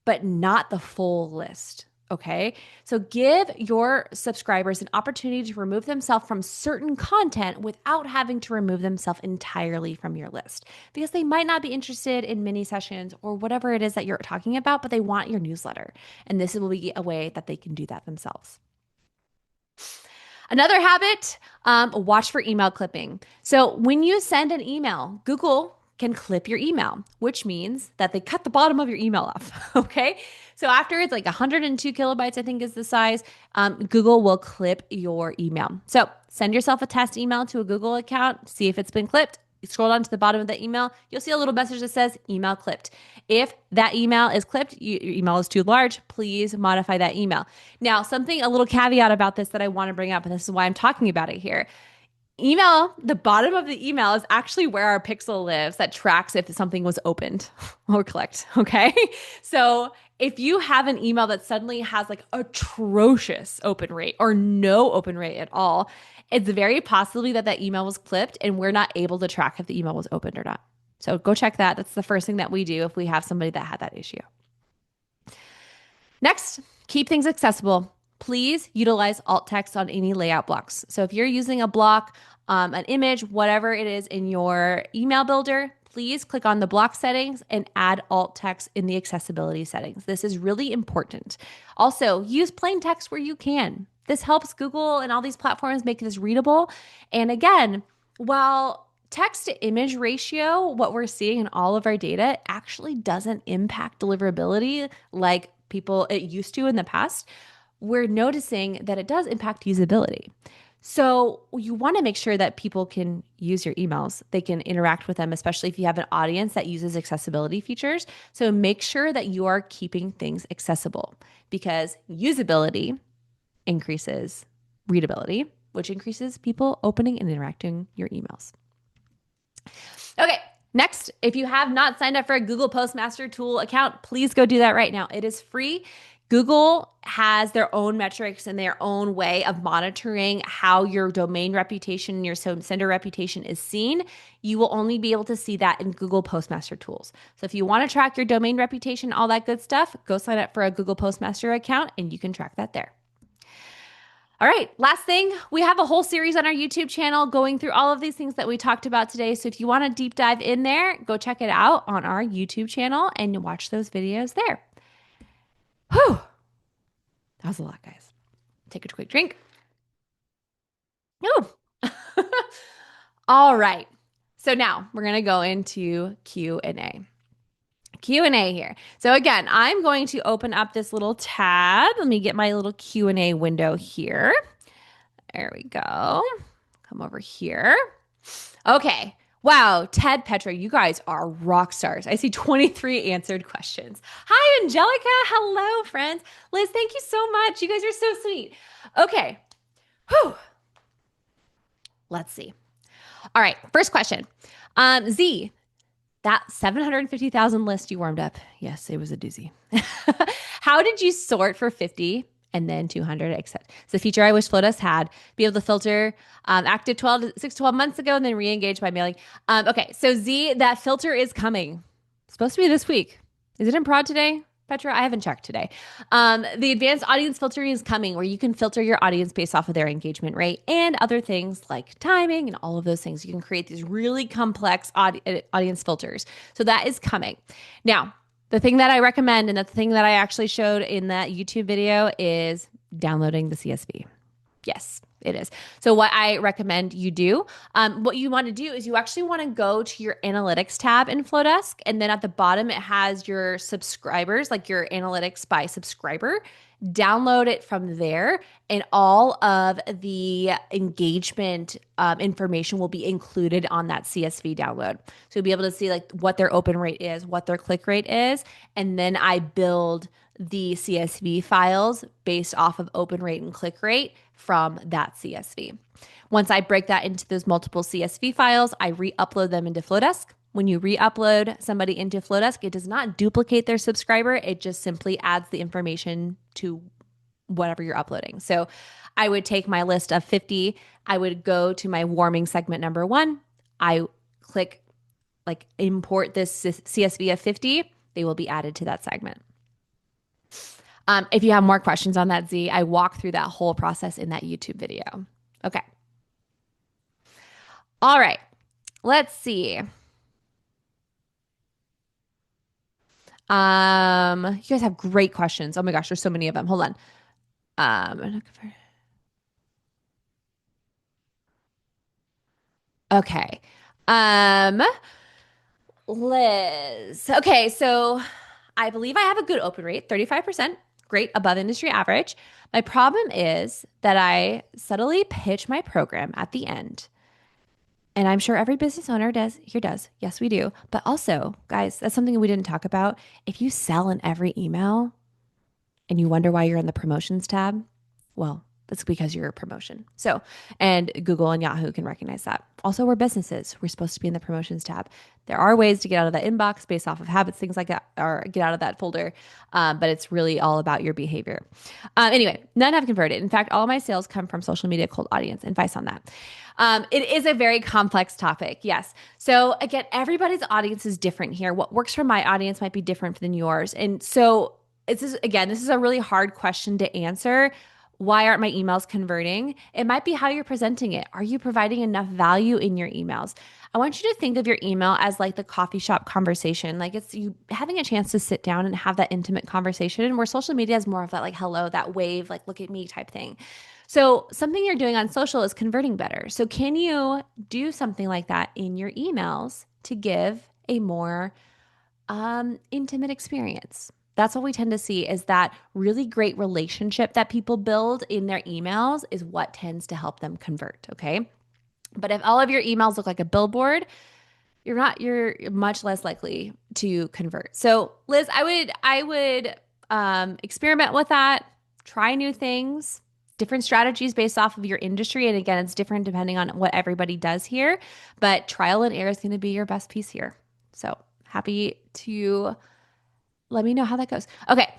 but not the full list. Okay. So give your subscribers an opportunity to remove themselves from certain content without having to remove themselves entirely from your list, because they might not be interested in mini sessions or whatever it is that you're talking about, but they want your newsletter. And this will be a way that they can do that themselves. Another habit, watch for email clipping. So when you send an email, Google can clip your email, which means that they cut the bottom of your email off. Okay. So after it's like 102 kilobytes, I think is the size, Google will clip your email. So send yourself a test email to a Google account, see if it's been clipped. You scroll down to the bottom of the email, you'll see a little message that says email clipped. If that email is clipped, your email is too large, please modify that email. Now, a little caveat about this that I want to bring up, and this is why I'm talking about it here. Email, the bottom of the email is actually where our pixel lives that tracks if something was opened or clicked. Okay. So if you have an email that suddenly has like atrocious open rate or no open rate at all, it's very possibly that email was clipped and we're not able to track if the email was opened or not. So go check that. That's the first thing that we do if we have somebody that had that issue. Next, keep things accessible. Please utilize alt text on any layout blocks. So if you're using a block, an image, whatever it is in your email builder, please click on the block settings and add alt text in the accessibility settings. This is really important. Also, use plain text where you can. This helps Google and all these platforms make this readable. And again, while text to image ratio, what we're seeing in all of our data actually doesn't impact deliverability like it used to in the past, we're noticing that it does impact usability. So you want to make sure that people can use your emails. They can interact with them, especially if you have an audience that uses accessibility features. So make sure that you are keeping things accessible, because usability increases readability, which increases people opening and interacting your emails. Okay. Next, if you have not signed up for a Google Postmaster Tool account, please go do that right now. It is free. Google has their own metrics and their own way of monitoring how your domain reputation and your sender reputation is seen. You will only be able to see that in Google Postmaster Tools. So if you want to track your domain reputation, all that good stuff, go sign up for a Google Postmaster account and you can track that there. All right, last thing, we have a whole series on our YouTube channel going through all of these things that we talked about today. So if you want to deep dive in there, go check it out on our YouTube channel and watch those videos there. Whew. That was a lot, guys. Take a quick drink. Oh. All right. So now we're going to go into Q&A. Q&A here. So again, I'm going to open up this little tab. Let me get my little Q&A window here. There we go. Come over here. Okay. Wow. Ted, Petra, you guys are rock stars. I see 23 answered questions. Hi, Angelica. Hello, friends. Liz, thank you so much. You guys are so sweet. Okay. Whew. Let's see. All right. First question. Z, that 750,000 list you warmed up. Yes, it was a doozy. How did you sort for 50 and then 200? Except it's a feature I wish Flodesk had. Be able to filter active 6 to 12 months ago and then re-engage by mailing. Okay, so Z, that filter is coming. It's supposed to be this week. Is it in prod today? Petra, I haven't checked today. The advanced audience filtering is coming, where you can filter your audience based off of their engagement rate and other things like timing and all of those things. You can create these really complex audience filters. So that is coming. Now, the thing that I recommend and the thing that I actually showed in that YouTube video is downloading the CSV. Yes, it is. So what I recommend you do, what you want to do is you actually want to go to your analytics tab in Flodesk, and then at the bottom it has your subscribers, like your analytics by subscriber. Download it from there, and all of the engagement information will be included on that CSV download. So you'll be able to see like what their open rate is, what their click rate is, and then I build the CSV files based off of open rate and click rate from that CSV. Once I break that into those multiple CSV files, I re-upload them into Flodesk. When you re-upload somebody into Flodesk, it does not duplicate their subscriber. It just simply adds the information to whatever you're uploading. So I would take my list of 50. I would go to my warming segment number 1. I click like import this CSV of 50. They will be added to that segment. If you have more questions on that, Z, I walk through that whole process in that YouTube video. Okay. All right. Let's see. You guys have great questions. Oh my gosh, there's so many of them. Hold on. Okay. Um, Liz. Okay, so I believe I have a good open rate, 35%, great, above industry average. My problem is that I subtly pitch my program at the end. And I'm sure every business owner does. Yes, we do. But also, guys, that's something we didn't talk about. If you sell in every email and you wonder why you're in the promotions tab, well, that's because you're a promotion. So, and Google and Yahoo can recognize that. Also, we're businesses. We're supposed to be in the promotions tab. There are ways to get out of that inbox based off of habits, things like that, or get out of that folder. But it's really all about your behavior. Anyway, none have converted. In fact, all my sales come from social media cold audience. Advice on that. It is a very complex topic. Yes. So again, everybody's audience is different here. What works for my audience might be different than yours. And so this is a really hard question to answer. Why aren't my emails converting? It might be how you're presenting it. Are you providing enough value in your emails? I want you to think of your email as like the coffee shop conversation. Like it's you having a chance to sit down and have that intimate conversation, where social media is more of that like hello, that wave, like look at me type thing. So something you're doing on social is converting better. So can you do something like that in your emails to give a more intimate experience? That's what we tend to see, is that really great relationship that people build in their emails is what tends to help them convert. Okay. But if all of your emails look like a billboard, you're much less likely to convert. So Liz, I would experiment with that, try new things, different strategies based off of your industry. And again, it's different depending on what everybody does here, but trial and error is going to be your best piece here. So happy to let me know how that goes. Okay.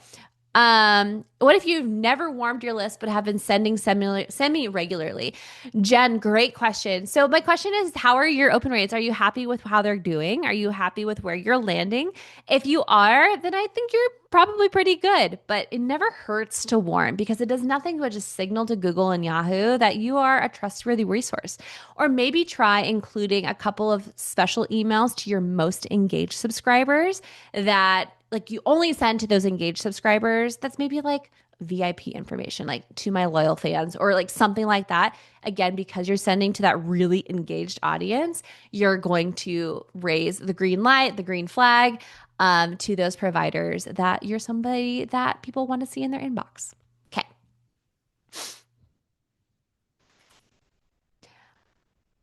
What if you've never warmed your list but have been sending semi regularly? Jen, great question. So my question is, how are your open rates? Are you happy with how they're doing? Are you happy with where you're landing? If you are, then I think you're probably pretty good, but it never hurts to warm, because it does nothing but just signal to Google and Yahoo that you are a trustworthy resource. Or maybe try including a couple of special emails to your most engaged subscribers that like you only send to those engaged subscribers. That's maybe like VIP information, like to my loyal fans or like something like that. Again, because you're sending to that really engaged audience, you're going to raise the green light, the green flag to those providers that you're somebody that people want to see in their inbox. Okay.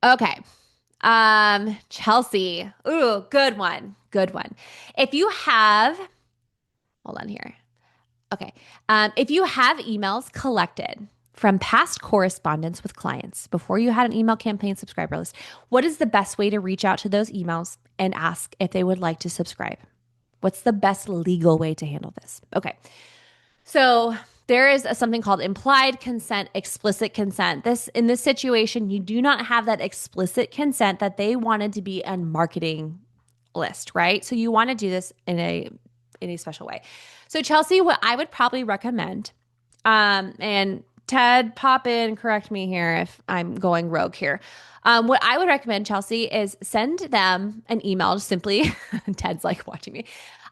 Okay. Chelsea. Ooh, good one. Good one. If you have, hold on here. Okay. If you have emails collected from past correspondence with clients before you had an email campaign subscriber list, what is the best way to reach out to those emails and ask if they would like to subscribe? What's the best legal way to handle this? Okay. So there is something called implied consent, explicit consent. In this situation, you do not have that explicit consent that they wanted to be a marketing list, right? So you want to do this in a special way. So Chelsea, what I would probably recommend, and Ted, pop in, correct me here if I'm going rogue here. What I would recommend, Chelsea, is send them an email, just simply, Ted's like watching me.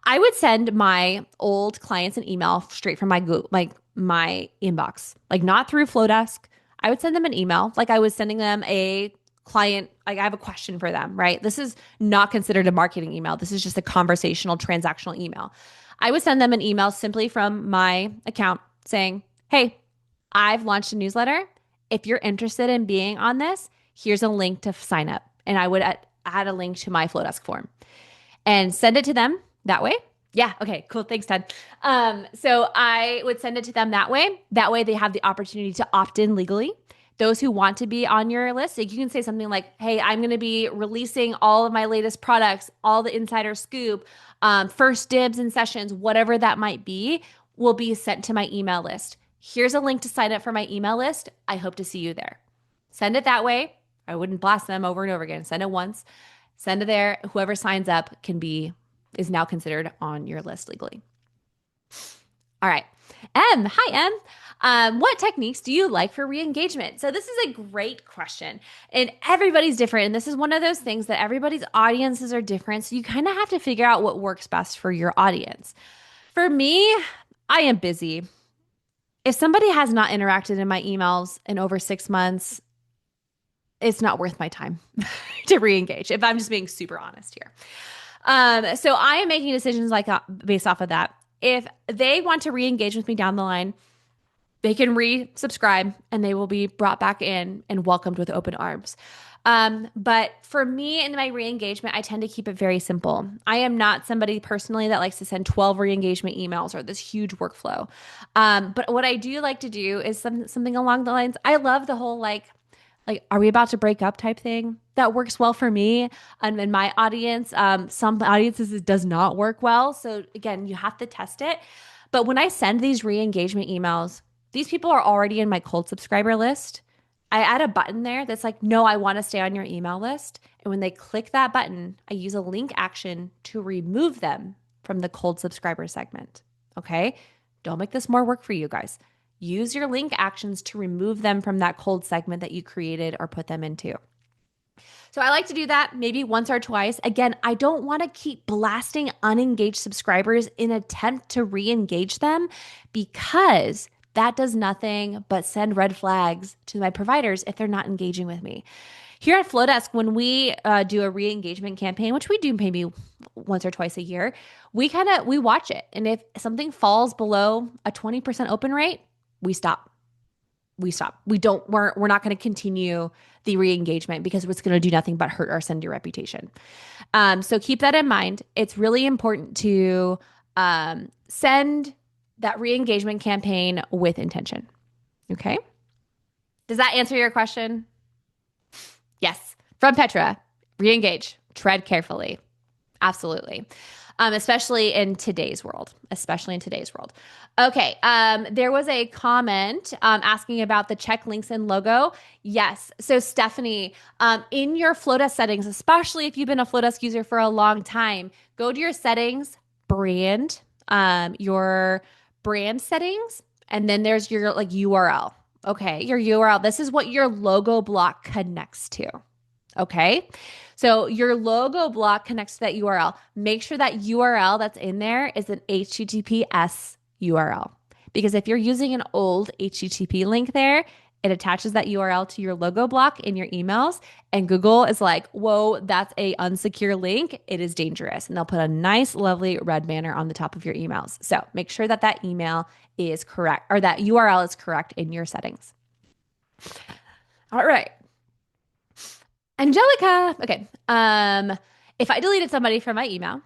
I would send my old clients an email straight from my Google, like my inbox, like not through Flodesk. I would send them an email. Like I was sending them a client, like I have a question for them, right? This is not considered a marketing email. This is just a conversational, transactional email. I would send them an email simply from my account saying, hey, I've launched a newsletter. If you're interested in being on this, here's a link to sign up. And I would add a link to my Flodesk form and send it to them that way. Yeah. Okay. Cool. Thanks, Ted. So I would send it to them that way. That way they have the opportunity to opt in legally. Those who want to be on your list, like you can say something like, hey, I'm going to be releasing all of my latest products, all the insider scoop, first dibs and sessions, whatever that might be, will be sent to my email list. Here's a link to sign up for my email list. I hope to see you there. Send it that way. I wouldn't blast them over and over again. Send it once. Send it there. Whoever signs up is now considered on your list legally. All right. Hi, what techniques do you like for re-engagement? So this is a great question, and everybody's different. And this is one of those things that everybody's audiences are different. So you kind of have to figure out what works best for your audience. For me, I am busy. If somebody has not interacted in my emails in over 6 months, it's not worth my time to re-engage, if I'm just being super honest here. So I am making decisions like based off of that. If they want to re-engage with me down the line, they can resubscribe and they will be brought back in and welcomed with open arms. But for me in my re-engagement, I tend to keep it very simple. I am not somebody personally that likes to send 12 re-engagement emails or this huge workflow. But what I do like to do is something along the lines. I love the whole like, are we about to break up type thing? That works well for me and in my audience. Some audiences it does not work well. So again, you have to test it. But when I send these re-engagement emails, these people are already in my cold subscriber list. I add a button there that's like, no, I want to stay on your email list. And when they click that button, I use a link action to remove them from the cold subscriber segment. Okay. Don't make this more work for you guys. Use your link actions to remove them from that cold segment that you created or put them into. So I like to do that maybe once or twice. Again, I don't want to keep blasting unengaged subscribers in attempt to re-engage them because that does nothing but send red flags to my providers if they're not engaging with me. Here at Flodesk, when we do a re-engagement campaign, which we do maybe once or twice a year, we watch it. And if something falls below a 20% open rate, we stop. We're not going to continue the re-engagement because it's going to do nothing but hurt or send your reputation. So keep that in mind. It's really important to send that re-engagement campaign with intention. Okay. Does that answer your question? Yes. From Petra, re-engage, tread carefully. Absolutely. Especially in today's world. Okay. There was a comment asking about the check links and logo. Yes. So Stephanie, in your Flodesk settings, especially if you've been a Flodesk user for a long time, go to your settings, your brand settings, and then there's your like URL. Okay. Your URL. This is what your logo block connects to. Okay. So your logo block connects to that URL. Make sure that URL that's in there is an HTTPS URL. Because if you're using an old HTTP link there, it attaches that URL to your logo block in your emails. And Google is like, whoa, that's a unsecure link. It is dangerous. And they'll put a nice, lovely red banner on the top of your emails. So make sure that that email is correct or that URL is correct in your settings. All right. Angelica. Okay. If I deleted somebody from my email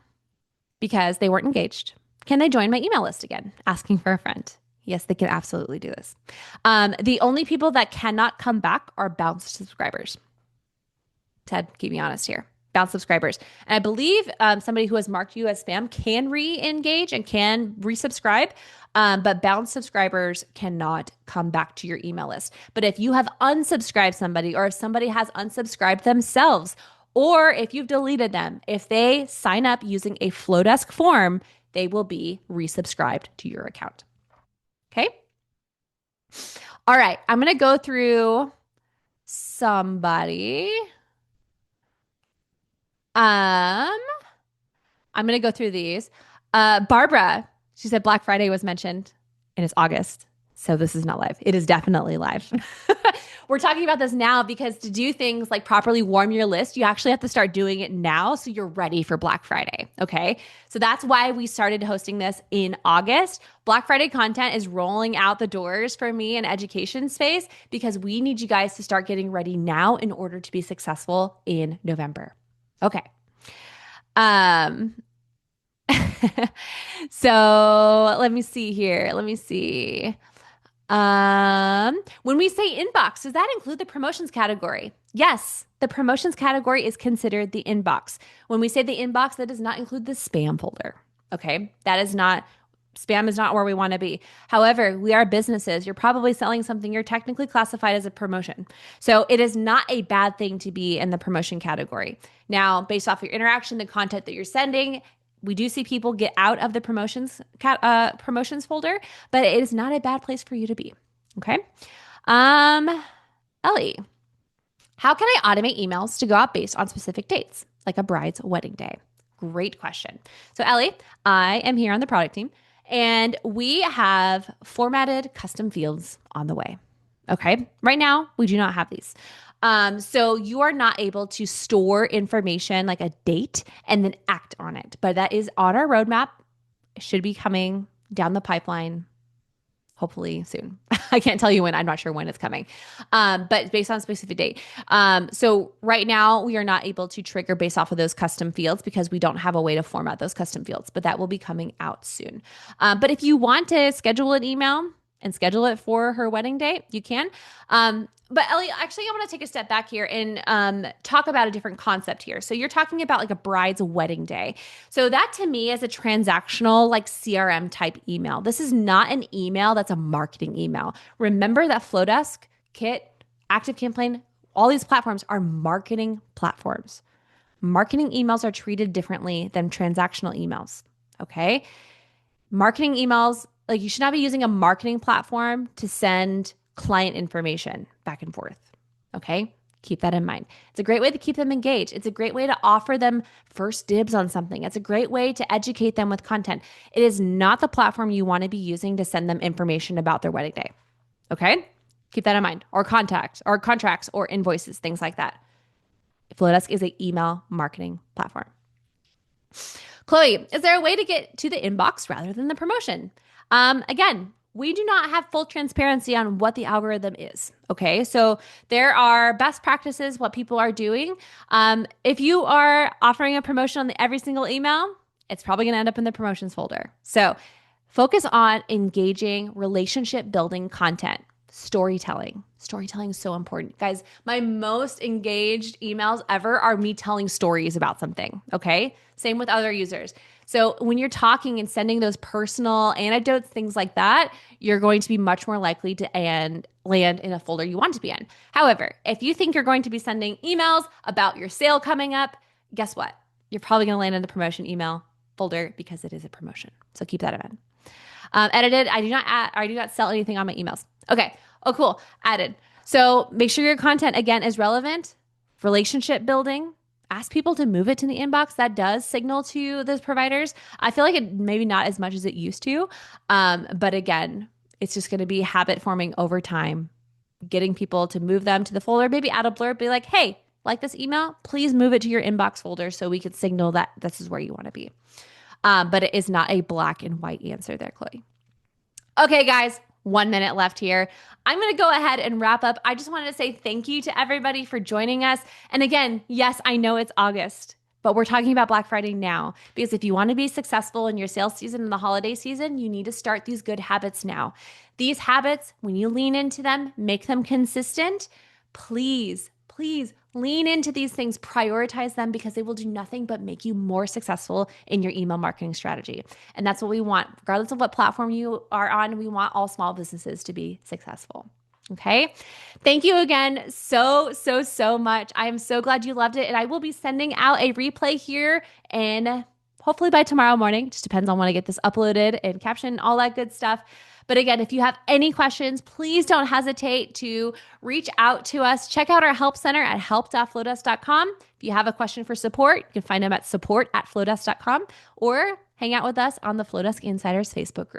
because they weren't engaged, can they join my email list again? Asking for a friend. Yes, they can absolutely do this. The only people that cannot come back are bounced subscribers. Ted, keep me honest here. Bounced subscribers. And I believe somebody who has marked you as spam can re-engage and can resubscribe. But bounced subscribers cannot come back to your email list. But if you have unsubscribed somebody or if somebody has unsubscribed themselves, or if you've deleted them, if they sign up using a Flodesk form, they will be resubscribed to your account. Okay. All right. I'm going to go through somebody. I'm going to go through these. Barbara, she said Black Friday was mentioned and it's August. So this is not live. It is definitely live. We're talking about this now because to do things like properly warm your list, you actually have to start doing it now so you're ready for Black Friday. Okay. So that's why we started hosting this in August. Black Friday content is rolling out the doors for me in education space because we need you guys to start getting ready now in order to be successful in November. Okay. Um, so let me see here. Let me see. When we say inbox, does that include the promotions category? Yes, the promotions category is considered the inbox. When we say the inbox, that does not include the spam folder. Okay. That is not, spam is not where we want to be. However, we are businesses. You're probably selling something you're technically classified as a promotion. So it is not a bad thing to be in the promotion category. Now, based off your interaction, the content that you're sending, we do see people get out of the promotions folder, but it is not a bad place for you to be. Okay. Ellie, how can I automate emails to go out based on specific dates, like a bride's wedding day? Great question. So, Ellie, I am here on the product team, and we have formatted custom fields on the way. Okay. Right now, we do not have these. So you are not able to store information like a date and then act on it. But that is on our roadmap. It should be coming down the pipeline, hopefully soon. I can't tell you when. I'm not sure when it's coming. But based on a specific date. So right now we are not able to trigger based off of those custom fields because we don't have a way to format those custom fields, but that will be coming out soon. But if you want to schedule an email and schedule it for her wedding date, you can. But Ellie, actually, I want to take a step back here and talk about a different concept here. So you're talking about like a bride's wedding day. So that to me is a transactional, like CRM type email. This is not an email that's a marketing email. Remember that Flodesk, Kit, ActiveCampaign, all these platforms are marketing platforms. Marketing emails are treated differently than transactional emails. Okay. Marketing emails, like you should not be using a marketing platform to send client information back and forth. Okay. Keep that in mind. It's a great way to keep them engaged. It's a great way to offer them first dibs on something. It's a great way to educate them with content. It is not the platform you want to be using to send them information about their wedding day. Okay. Keep that in mind. Or contacts or contracts or invoices, things like that. Flodesk is an email marketing platform. Chloe, is there a way to get to the inbox rather than the promotion? Again, we do not have full transparency on what the algorithm is. Okay. So there are best practices, what people are doing. If you are offering a promotion on every single email, it's probably going to end up in the promotions folder. So focus on engaging, relationship building content, storytelling. Storytelling is so important. Guys, my most engaged emails ever are me telling stories about something. Okay. Same with other users. So when you're talking and sending those personal anecdotes, things like that, you're going to be much more likely to land in a folder you want to be in. However, if you think you're going to be sending emails about your sale coming up, guess what? You're probably going to land in the promotion email folder because it is a promotion. So keep that in mind. Edited, I do not sell anything on my emails. Okay. Oh, cool. Added. So make sure your content, again, is relevant, relationship building. Ask people to move it to the inbox. That does signal to those providers. I feel like it maybe not as much as it used to. But again, it's just going to be habit forming over time, getting people to move them to the folder, maybe add a blurb, be like, hey, like this email, please move it to your inbox folder so we can signal that this is where you want to be. But it is not a black and white answer there, Chloe. Okay, guys. 1 minute left here. I'm going to go ahead and wrap up. I just wanted to say thank you to everybody for joining us. And again, yes, I know it's August, but we're talking about Black Friday now because if you want to be successful in your sales season and the holiday season, you need to start these good habits now. These habits, when you lean into them, make them consistent, please lean into these things, prioritize them because they will do nothing but make you more successful in your email marketing strategy. And that's what we want. Regardless of what platform you are on, we want all small businesses to be successful. Okay. Thank you again so much. I am so glad you loved it. And I will be sending out a replay here and hopefully by tomorrow morning. Just depends on when I get this uploaded and captioned, all that good stuff. But again, if you have any questions, please don't hesitate to reach out to us. Check out our help center at help.flodesk.com. If you have a question for support, you can find them at support@flodesk.com or hang out with us on the Flodesk Insiders Facebook group.